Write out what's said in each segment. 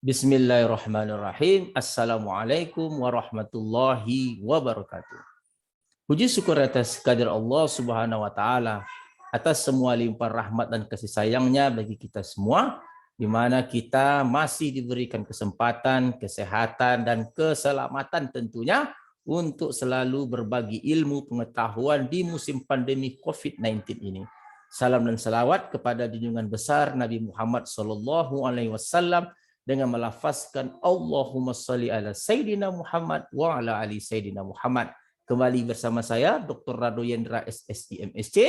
Bismillahirrahmanirrahim. Assalamualaikum warahmatullahi wabarakatuh. Puji syukur atas kehadirat Allah Subhanahu wa taala atas semua limpahan rahmat dan kasih sayangnya bagi kita semua, di mana kita masih diberikan kesempatan, kesehatan dan keselamatan tentunya untuk selalu berbagi ilmu pengetahuan di musim pandemi COVID-19 ini. Salam dan salawat kepada junjungan besar Nabi Muhammad SAW dengan melafazkan Allahumma sholli ala Sayyidina Muhammad wa ala ali Sayyidina Muhammad. Kembali bersama saya Dr. Rado Yendra SSI MSc,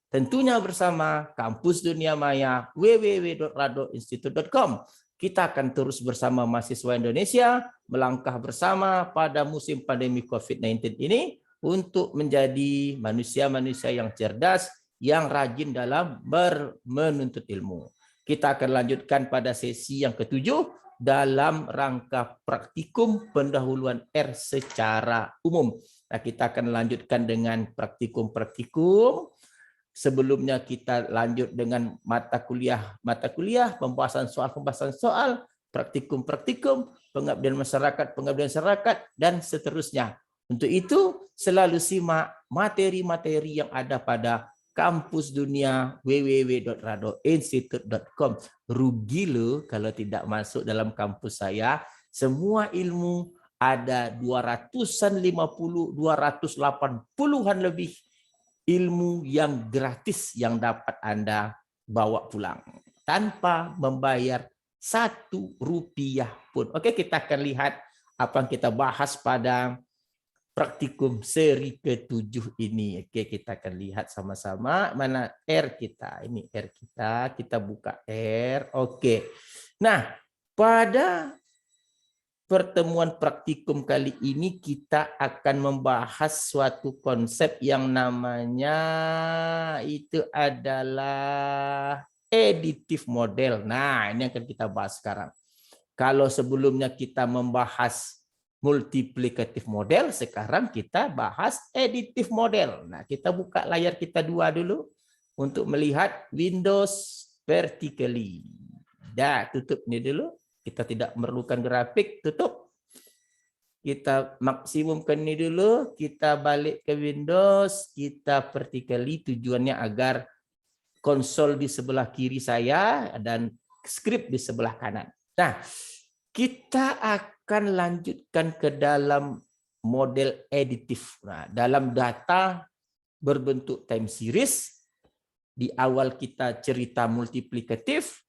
tentunya bersama Kampus Dunia Maya www.radoinstitute.com. Kita akan terus bersama mahasiswa Indonesia melangkah bersama pada musim pandemi COVID-19 ini untuk menjadi manusia-manusia yang cerdas, yang rajin dalam menuntut ilmu. Kita akan lanjutkan pada sesi yang ketujuh dalam rangka praktikum pendahuluan R secara umum. Nah, kita akan lanjutkan dengan praktikum-praktikum. Sebelumnya kita lanjut dengan mata kuliah, pembahasan soal, praktikum-praktikum, pengabdian masyarakat, dan seterusnya. Untuk itu, selalu simak materi-materi yang ada pada Kampus Dunia www.radoinstitute.com. Rugi lo kalau tidak masuk dalam kampus saya. Semua ilmu ada 280-280-an lebih ilmu yang gratis yang dapat Anda bawa pulang tanpa membayar Rp1 pun. Oke, kita akan lihat apa yang kita bahas pada praktikum seri ke-7 ini. Oke, kita akan lihat sama-sama mana R kita. Ini R kita buka R. Oke. Nah, pada pertemuan praktikum kali ini kita akan membahas suatu konsep yang namanya itu adalah additive model. Nah, ini akan kita bahas sekarang. Kalau sebelumnya kita membahas multiplicative model, sekarang kita bahas additive model. Nah, kita buka layar kita dua dulu untuk melihat Windows vertically. Dah, tutup ini dulu. Kita tidak memerlukan grafik, tutup. Kita maksimumkan ini dulu, kita balik ke Windows, kita vertically, tujuannya agar konsol di sebelah kiri saya dan script di sebelah kanan. Nah, kita akan lanjutkan ke dalam model additive. Nah, dalam data berbentuk time series, di awal kita cerita multiplikatif,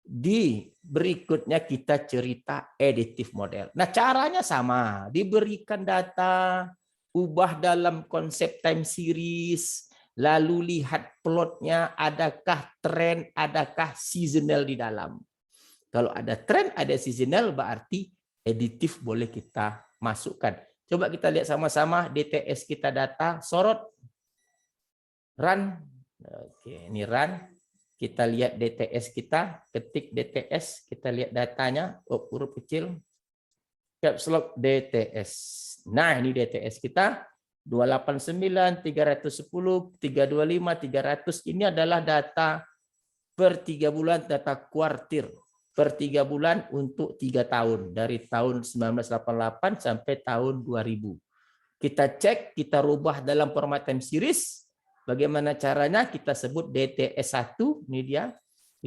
di berikutnya kita cerita additive model. Nah, caranya sama, diberikan data, ubah dalam konsep time series, lalu lihat plotnya, adakah tren, adakah seasonal di dalam. Kalau ada tren, ada seasonal, berarti additive boleh kita masukkan. Coba kita lihat sama-sama DTS kita data, sorot, run. Oke, ini run. Kita lihat DTS kita, ketik DTS, kita lihat datanya, huruf kecil, caps lock DTS. Nah, ini DTS kita, 289, 310, 325, 300. Ini adalah data per 3 bulan, data kuartir. Per 3 bulan untuk 3 tahun, dari tahun 1988 sampai tahun 2000. Kita cek, kita rubah dalam format time series. Bagaimana caranya? Kita sebut DTS1, ini dia.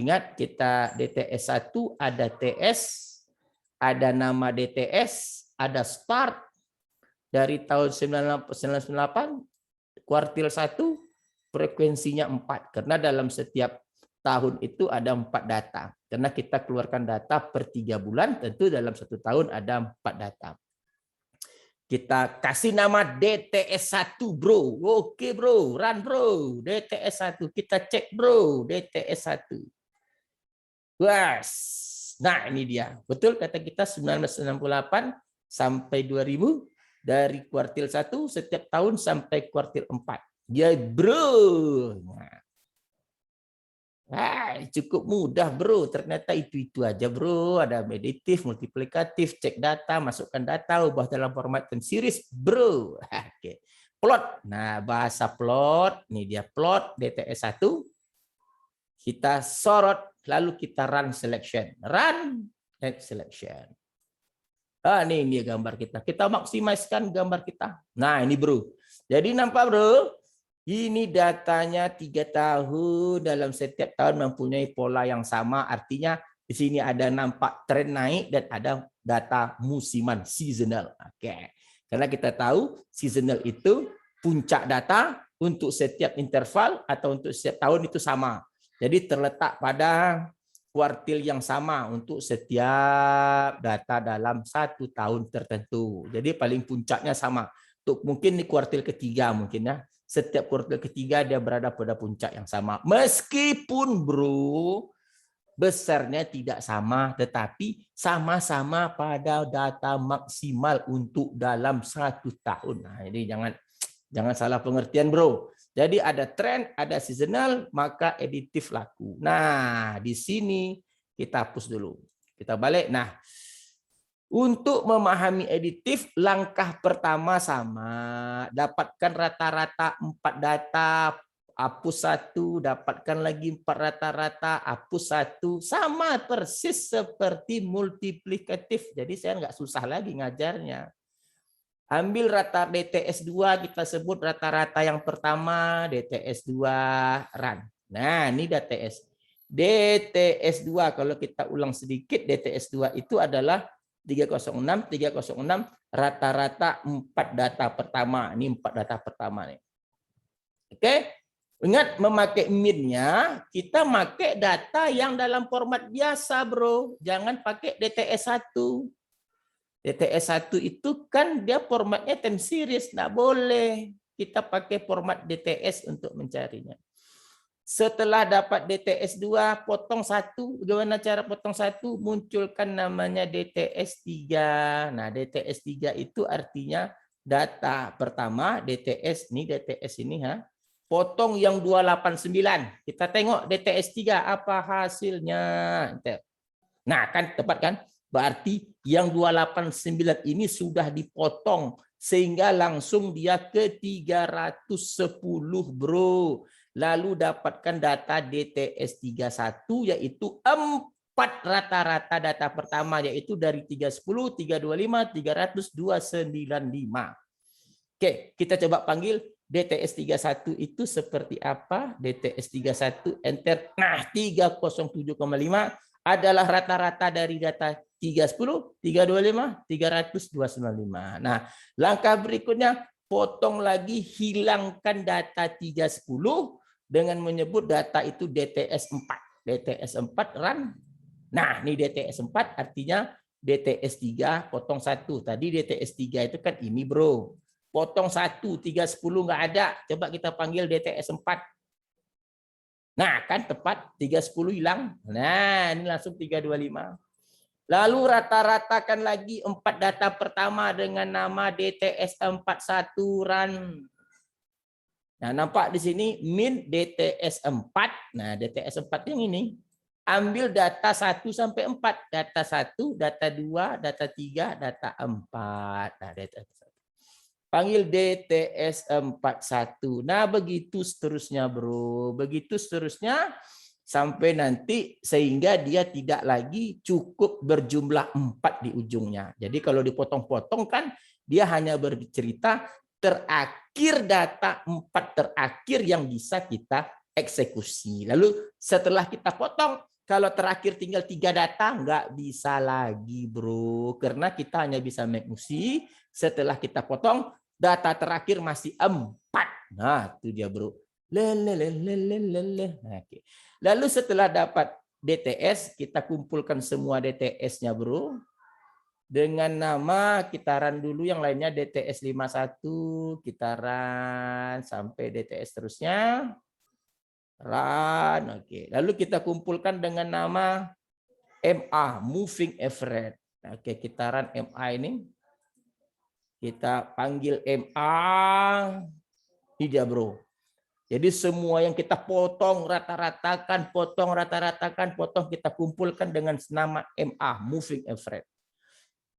Ingat, kita DTS1 ada TS, ada nama DTS, ada start dari tahun 1998, kuartil 1, frekuensinya 4. Karena dalam setiap tahun itu ada 4 data. Karena kita keluarkan data per 3 bulan, tentu dalam 1 tahun ada 4 data. Kita kasih nama DTS1, bro. Oke, bro. Run, bro. DTS1. Kita cek, bro. DTS1. Was. Nah, ini dia. Betul kata kita 1998 sampai 2000. Dari kuartil 1 setiap tahun sampai kuartil 4. Ya, bro. Nah, cukup mudah, bro. Ternyata itu aja, bro. Ada additive, multiplikatif, cek data, masukkan data, ubah dalam format time series, bro. Oke. Plot. Nah, bahasa plot. Ini dia plot DTS1. Kita sorot, lalu kita run selection. Run. and selection. Ini gambar kita. Kita maksimalkan gambar kita. Nah, ini bro. Jadi nampak bro, ini datanya 3 tahun, dalam setiap tahun mempunyai pola yang sama. Artinya di sini ada nampak tren naik dan ada data musiman, seasonal. Oke. Karena kita tahu seasonal itu puncak data untuk setiap interval atau untuk setiap tahun itu sama. Jadi terletak pada kuartil yang sama untuk setiap data dalam 1 tahun tertentu. Jadi paling puncaknya sama. Untuk mungkin di kuartil ketiga mungkin ya. Setiap kuartil ketiga dia berada pada puncak yang sama. Meskipun bro, besarnya tidak sama, tetapi sama-sama pada data maksimal untuk dalam 1 tahun. Nah, ini jangan salah pengertian bro. Jadi ada tren, ada seasonal, maka editif laku. Nah, di sini kita hapus dulu. Kita balik. Nah, untuk memahami editif, langkah pertama sama. Dapatkan rata-rata 4 data, hapus 1, dapatkan lagi 4 rata-rata, hapus 1. Sama persis seperti multiplikatif. Jadi saya nggak susah lagi ngajarnya. Ambil rata DTS 2, kita sebut rata-rata yang pertama, DTS 2 run. Nah, ini DTS. DTS 2, kalau kita ulang sedikit, DTS 2 itu adalah 306, 306, rata-rata 4 data pertama. Ini 4 data pertama nih. Oke, ingat memakai min-nya, kita pakai data yang dalam format biasa, bro. Jangan pakai DTS 1. DTS 1 itu kan dia formatnya time series, nggak boleh kita pakai format DTS untuk mencarinya. Setelah dapat DTS 2, potong 1. Bagaimana cara potong 1? Munculkan namanya DTS 3. Nah, DTS 3 itu artinya data pertama DTS ini, DTS ini ha. Potong yang 289. Kita tengok DTS 3 apa hasilnya. Nah, kan tepat kan? Berarti yang 289 ini sudah dipotong sehingga langsung dia ke 310 bro. Lalu dapatkan data DTS 31 yaitu 4 rata-rata data pertama yaitu dari 310, 325, 300, 295. Oke, kita coba panggil DTS 31 itu seperti apa? DTS 31 enter. Nah, 307,5 adalah rata-rata dari data 310, 325, 300, 295. Nah, langkah berikutnya potong lagi, hilangkan data 310 dengan menyebut data itu DTS 4. DTS 4 run. Nah, ini DTS 4 artinya DTS 3 potong 1. Tadi DTS 3 itu kan ini, bro. Potong 1, 310 nggak ada. Coba kita panggil DTS 4. Nah, kan tepat 310 hilang. Nah, ini langsung 325. Lalu rata-ratakan lagi 4 data pertama dengan nama DTS 41 run. Nah, nampak di sini min DTS 4. Nah, DTS 4 yang ini. Ambil data 1 sampai 4. Data 1, data 2, data 3, data 4. Nah, data 1. Panggil DTS 41. Nah, begitu seterusnya, bro. Begitu seterusnya sampai nanti sehingga dia tidak lagi cukup berjumlah 4 di ujungnya. Jadi kalau dipotong-potong kan dia hanya bercerita terakhir data 4 terakhir yang bisa kita eksekusi. Lalu setelah kita potong, kalau terakhir tinggal 3 data, nggak bisa lagi, bro. Karena kita hanya bisa mengeksekusi setelah kita potong, data terakhir masih 4. Nah, itu dia, bro. Oke. Lalu setelah dapat DTS, kita kumpulkan semua DTS-nya, bro. Dengan nama kita run dulu yang lainnya DTS 51, kita run sampai DTS terusnya. Run, oke. Lalu kita kumpulkan dengan nama MA, Moving Average. Oke, kita run MA ini. Kita panggil MA. Ini dia, bro. Jadi semua yang kita potong rata-ratakan, potong kita kumpulkan dengan nama MA, Moving Average.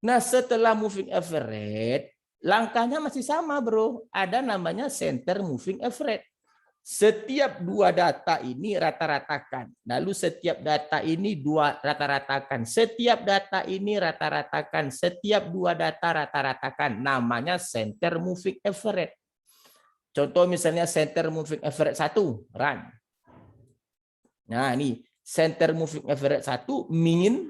Nah, setelah Moving Average, langkahnya masih sama, bro. Ada namanya Center Moving Average. Setiap dua data ini rata-ratakan. Lalu setiap data ini dua rata-ratakan. Setiap data ini rata-ratakan. Setiap dua data rata-ratakan. Namanya center moving average. Contoh misalnya center moving average 1, run. Nah, ini center moving average 1 min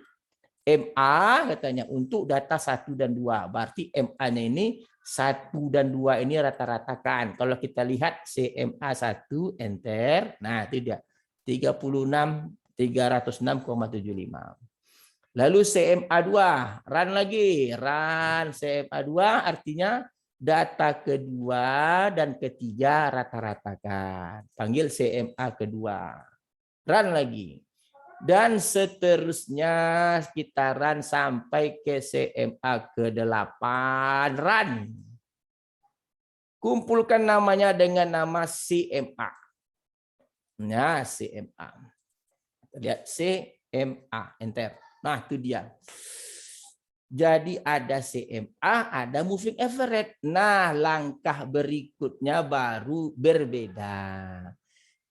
MA katanya untuk data 1 dan 2. Berarti MA-nya ini 1 dan 2 ini rata-ratakan. Kalau kita lihat CMA 1 enter, nah itu dia 306,75. Lalu CMA 2, run lagi, run CMA 2 artinya data kedua dan ketiga rata-ratakan. Panggil CMA kedua. Run lagi. Dan seterusnya kita run sampai ke CMA ke-8. Run. Kumpulkan namanya dengan nama CMA. Nah, CMA. Lihat CMA. Enter. Nah, itu dia. Jadi ada CMA, ada moving average. Nah, langkah berikutnya baru berbeda.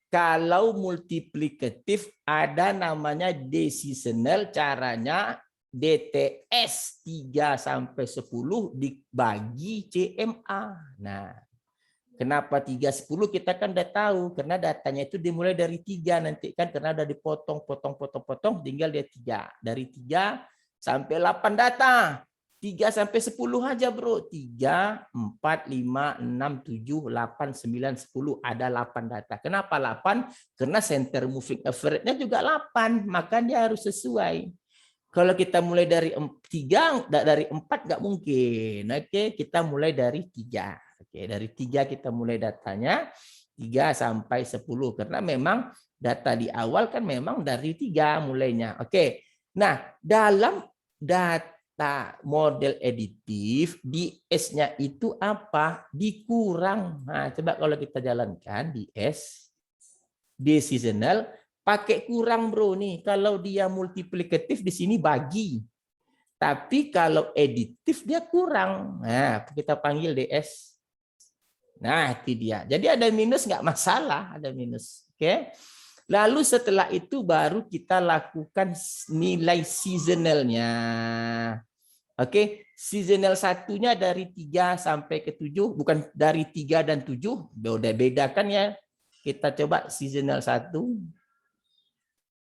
Kalau multiplikatif ada namanya decisional, caranya DTS 3 sampai 10 dibagi CMA. Nah, kenapa 3 10 kita kan udah tahu karena datanya itu dimulai dari 3 nanti kan karena udah dipotong tinggal dia 3. Dari 3 sampai 8 data. 3 sampai 10 aja, Bro. 3, 4, 5, 6, 7, 8, 9, 10. Ada 8 data. Kenapa 8? Karena center moving average-nya juga 8. Maka dia harus sesuai. Kalau kita mulai dari 3, dari 4 nggak mungkin. Oke, kita mulai dari 3. Oke, dari 3 kita mulai datanya. 3 sampai 10. Karena memang data di awal kan memang dari 3 mulainya. Oke. Nah, dalam data model editif di S-nya itu apa? Dikurang. Nah, coba kalau kita jalankan di S decisional pakai kurang, Bro, nih. Kalau dia multiplikatif di sini bagi. Tapi kalau editif dia kurang. Nah, kita panggil DS. Nah, itu dia. Jadi ada minus nggak masalah, ada minus. Oke. Lalu setelah itu baru kita lakukan nilai seasonalnya. Oke, seasonal satunya dari 3 sampai ke 7, bukan dari 3 dan 7, udah bedakan ya. Kita coba seasonal 1.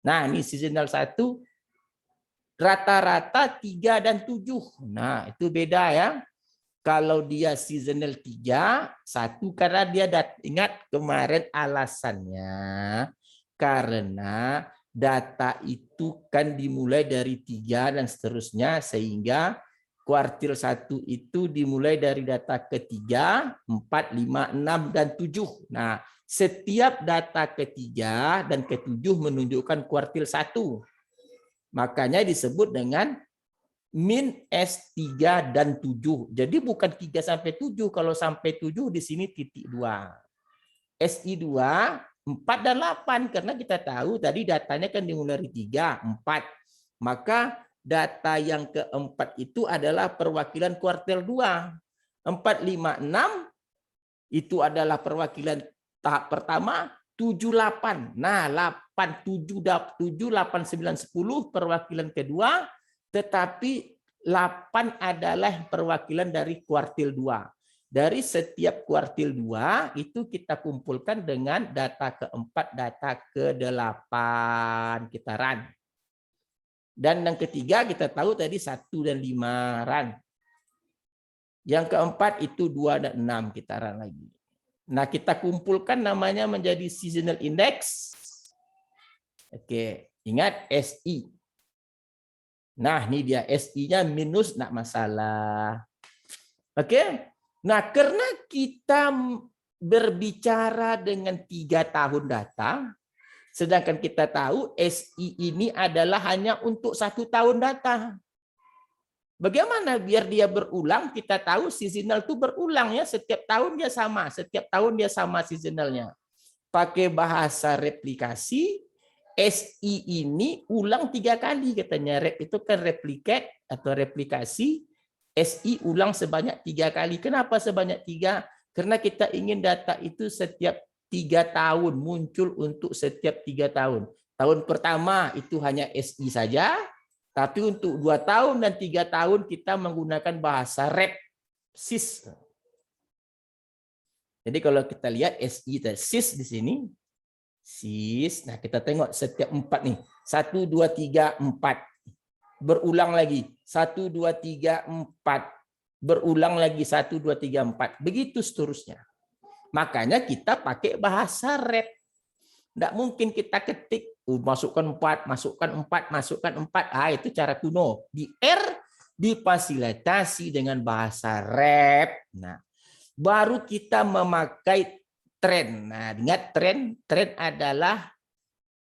Nah, ini seasonal 1 rata-rata 3 dan 7. Nah, itu beda ya. Kalau dia seasonal 3, 1 karena dia ingat kemarin alasannya karena data itu kan dimulai dari 3 dan seterusnya sehingga kuartil 1 itu dimulai dari data ketiga, 4, 5, 6, dan 7. Nah, setiap data ketiga dan ketujuh menunjukkan kuartil 1. Makanya disebut dengan min S3 dan 7. Jadi bukan 3 sampai 7. Kalau sampai 7 di sini titik 2. SI2 4 dan 8 karena kita tahu tadi datanya kan dimulai dari 3, 4. Maka data yang keempat itu adalah perwakilan kuartil 2. 4, 5, 6 itu adalah perwakilan tahap pertama, 7, 8. Nah, 8, 7, 8, 9, 10 perwakilan kedua, tetapi 8 adalah perwakilan dari kuartil 2. Dari setiap kuartil 2 itu kita kumpulkan dengan data keempat, data ke-8. Kita run. Dan yang ketiga kita tahu tadi 1 dan 5 run. Yang keempat itu 2 dan 6 kita run lagi. Nah, kita kumpulkan namanya menjadi seasonal index. Oke, ingat SI. Nah, ini dia SI-nya minus, enggak masalah. Oke. Nah, karena kita berbicara dengan 3 tahun data, sedangkan kita tahu SI ini adalah hanya untuk 1 tahun data. Bagaimana biar dia berulang? Kita tahu seasonal itu berulang ya, setiap tahun dia sama seasonalnya. Pakai bahasa replikasi, SI ini ulang 3 kali katanya. Rep itu kan replicate atau replikasi. SI ulang sebanyak 3 kali. Kenapa sebanyak 3? Karena kita ingin data itu setiap 3 tahun, muncul untuk setiap 3 tahun. Tahun pertama itu hanya SI saja, tapi untuk 2 tahun dan 3 tahun kita menggunakan bahasa REP, SIS. Jadi kalau kita lihat SI, SIS di sini, SIS. Nah, kita tengok setiap 4 nih. 1, 2, 3, 4. Berulang lagi. 1, 2, 3, 4. Berulang lagi. 1, 2, 3, 4. Begitu seterusnya. Makanya kita pakai bahasa REP. Tidak mungkin kita ketik, masukkan 4, masukkan 4, masukkan 4. Itu cara kuno. Di R difasilitasi dengan bahasa REP. Nah, baru kita memakai tren. Nah, ingat tren adalah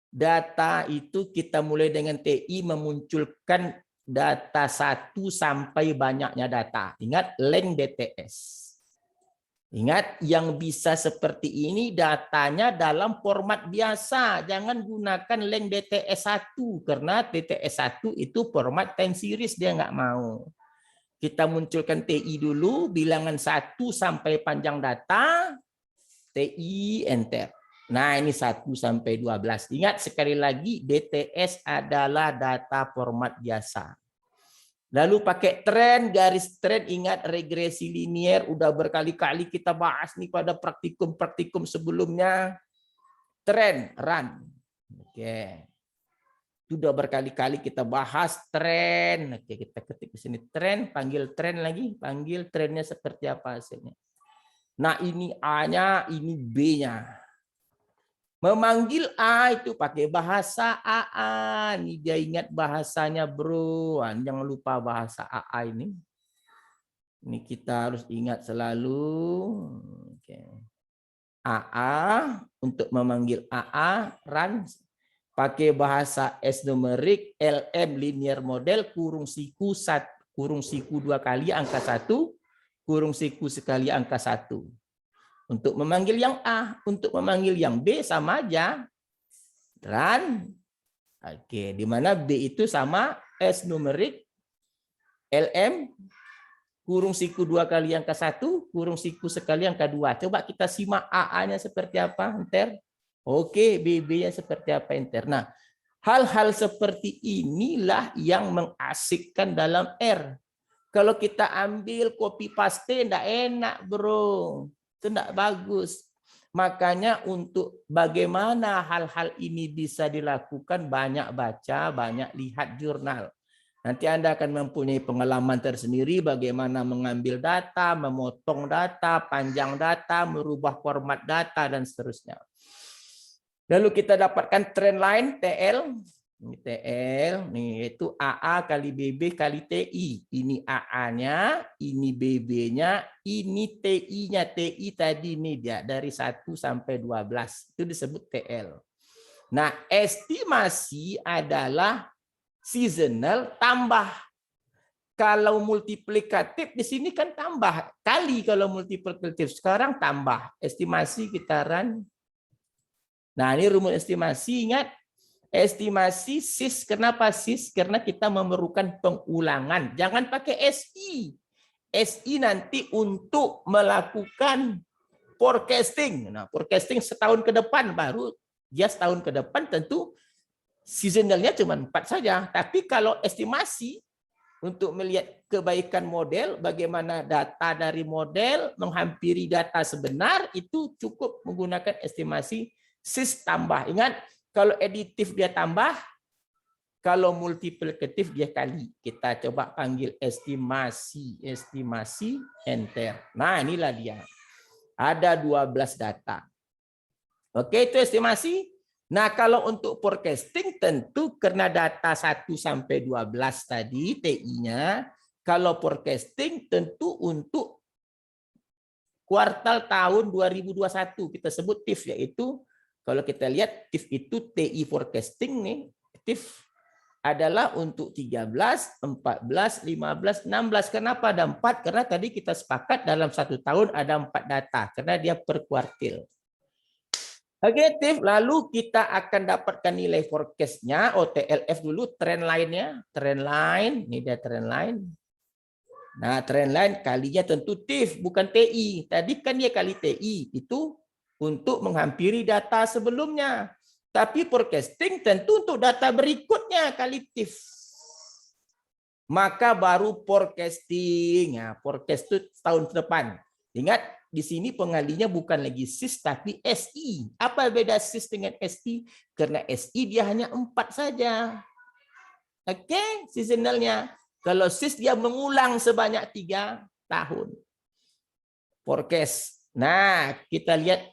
data itu kita mulai dengan TI memunculkan data 1 sampai banyaknya data. Ingat length DTS. Ingat yang bisa seperti ini datanya dalam format biasa. Jangan gunakan length DTS 1 karena DTS 1 itu format time series dia nggak mau. Kita munculkan TI dulu bilangan 1 sampai panjang data. TI enter. Nah, ini 1 sampai 12. Ingat sekali lagi DTS adalah data format biasa. Lalu pakai tren, garis tren, ingat regresi linier udah berkali-kali kita bahas nih pada praktikum-praktikum sebelumnya. Tren, run. Oke. Sudah berkali-kali kita bahas tren. Oke, kita ketik di sini tren, panggil tren lagi, panggil trennya seperti apa hasilnya. Nah, ini A-nya, ini B-nya. Memanggil A itu pakai bahasa AA. Ini dia ingat bahasanya, bro. Jangan lupa bahasa AA ini. Ini kita harus ingat selalu. Oke. AA, untuk memanggil AA, run. Pakai bahasa S numerik, LM, linear model, kurung siku 2 kali angka 1. Kurung siku sekali angka 1. Untuk memanggil yang A, untuk memanggil yang B sama aja. Run. Oke, di mana B itu sama S numerik LM kurung siku 2 kali angka 1, kurung siku sekali angka 2. Coba kita simak AA-nya seperti apa, enter. Oke, BB-nya seperti apa, enter. Nah, hal-hal seperti inilah yang mengasikkan dalam R. Kalau kita ambil copy paste enggak enak, bro. Itu enggak bagus. Makanya untuk bagaimana hal-hal ini bisa dilakukan, banyak baca, banyak lihat jurnal. Nanti Anda akan mempunyai pengalaman tersendiri bagaimana mengambil data, memotong data, panjang data, merubah format data, dan seterusnya. Lalu kita dapatkan trend line TL. Ini TL, nih itu AA kali BB kali TI. Ini AA-nya, ini BB-nya, ini TI-nya. TI tadi ini dia dari 1 sampai 12. Itu disebut TL. Nah, estimasi adalah seasonal tambah. Kalau multiplikatif di sini kan tambah. Kali kalau multiplikatif sekarang tambah. Estimasi kita run. Nah, ini rumus estimasi, ingat. Estimasi SIS, kenapa SIS? Karena kita memerlukan pengulangan. Jangan pakai SI. SI nanti untuk melakukan forecasting. Nah, forecasting setahun ke depan, baru dia setahun ke depan tentu seasonalnya cuma 4 saja. Tapi kalau estimasi untuk melihat kebaikan model, bagaimana data dari model menghampiri data sebenar, itu cukup menggunakan estimasi SIS tambah. Ingat, kalau aditif dia tambah, kalau multiplikatif dia kali. Kita coba panggil estimasi, estimasi, enter. Nah, inilah dia. Ada 12 data. Oke, itu estimasi. Nah, kalau untuk forecasting tentu karena data 1 sampai 12 tadi TI-nya, kalau forecasting tentu untuk kuartal tahun 2021 kita sebut TIF, yaitu kalau kita lihat TIF itu TI forecasting nih, TIF adalah untuk 13, 14, 15, 16. Kenapa ada 4? Karena tadi kita sepakat dalam 1 tahun ada 4 data karena dia per kuartil. Oke, TIF, lalu kita akan dapatkan nilai forecast-nya, OTLF dulu, trend line-nya, trend line, ini dia trend line. Nah, trend line kalinya tentu TIF, bukan TI. Tadi kan dia kali TI, itu untuk menghampiri data sebelumnya. Tapi forecasting tentu untuk data berikutnya kalitif. Maka baru forecasting. Ya, forecast itu tahun depan. Ingat, di sini pengalinya bukan lagi SIS tapi SI. Apa beda SIS dengan SI? Karena SI dia hanya 4 saja. Oke, seasonalnya. Kalau SIS dia mengulang sebanyak 3 tahun. Forecast. Nah, kita lihat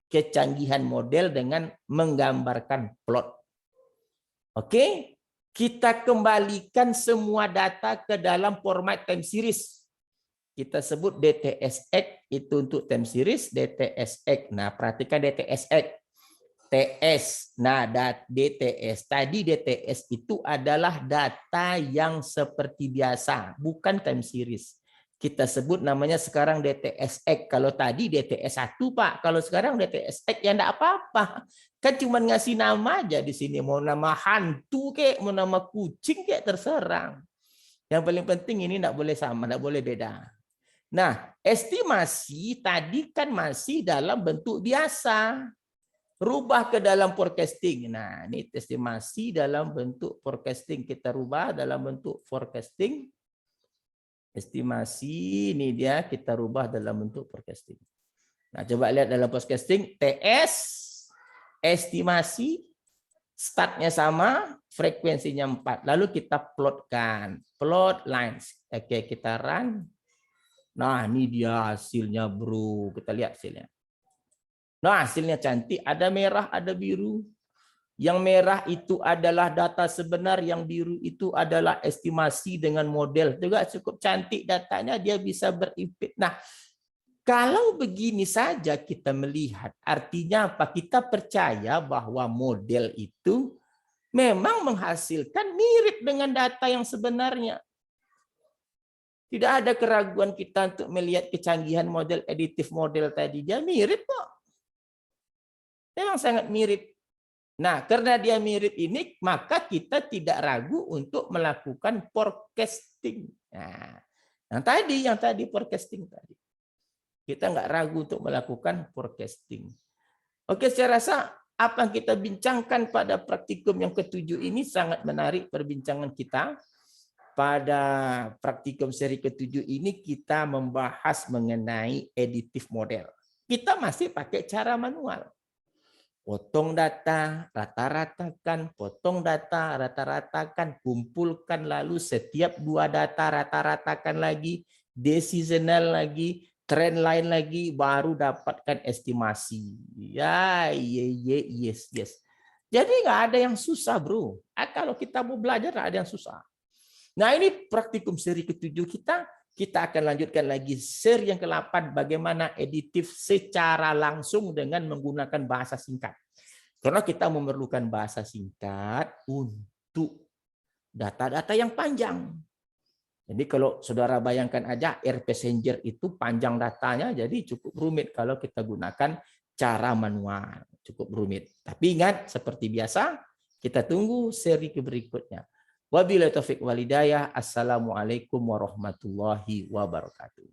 kecanggihan model dengan menggambarkan plot. Oke, kita kembalikan semua data ke dalam format time series. Kita sebut DTSX itu untuk time series, DTSX. Nah, perhatikan DTSX. TS. Nah, DTS. Tadi DTS itu adalah data yang seperti biasa, bukan time series. Kita sebut namanya sekarang DTSX. Kalau tadi DTS1, Pak. Kalau sekarang DTSX ya enggak apa-apa. Kan cuma ngasih nama aja di sini. Mau nama hantu kek, mau nama kucing kek, terserah. Yang paling penting ini enggak boleh sama, enggak boleh beda. Nah, estimasi tadi kan masih dalam bentuk biasa. Rubah ke dalam forecasting. Nah, ini estimasi dalam bentuk forecasting. Kita rubah dalam bentuk forecasting. Estimasi ini dia kita rubah dalam bentuk forecasting. Nah, coba lihat dalam forecasting. TS, estimasi, startnya sama, frekuensinya 4. Lalu kita plotkan. Plot lines. Oke, kita run. Nah, ini dia hasilnya, bro. Kita lihat hasilnya. Nah, hasilnya cantik. Ada merah, ada biru. Yang merah itu adalah data sebenar, yang biru itu adalah estimasi dengan model. Juga cukup cantik datanya, dia bisa berimpit. Nah, kalau begini saja kita melihat, artinya apa? Kita percaya bahwa model itu memang menghasilkan mirip dengan data yang sebenarnya. Tidak ada keraguan kita untuk melihat kecanggihan model, editif model tadi. Dia mirip kok. Memang sangat mirip. Nah, karena dia mirip ini, maka kita tidak ragu untuk melakukan forecasting. Nah, yang tadi forecasting tadi. Kita nggak ragu untuk melakukan forecasting. Oke, saya rasa apa yang kita bincangkan pada praktikum yang ke-7 ini sangat menarik perbincangan kita. Pada praktikum seri ke-7 ini kita membahas mengenai editif model. Kita masih pakai cara manual. Potong data, rata-ratakan, potong data, rata-ratakan, kumpulkan, lalu setiap 2 data rata-ratakan lagi, deseasonal lagi, trend line lagi, baru dapatkan estimasi. Ya, yes. Jadi nggak ada yang susah, bro. Kalau kita mau belajar nggak ada yang susah. Nah, ini praktikum seri ke-7 kita. Kita akan lanjutkan lagi seri yang ke-8, bagaimana editif secara langsung dengan menggunakan bahasa singkat. Karena kita memerlukan bahasa singkat untuk data-data yang panjang. Jadi kalau saudara bayangkan aja Air Passenger itu panjang datanya, jadi cukup rumit kalau kita gunakan cara manual. Cukup rumit. Tapi ingat, seperti biasa, kita tunggu seri berikutnya. Wabillahi taufiq wal hidayah. Assalamualaikum warahmatullahi wabarakatuh.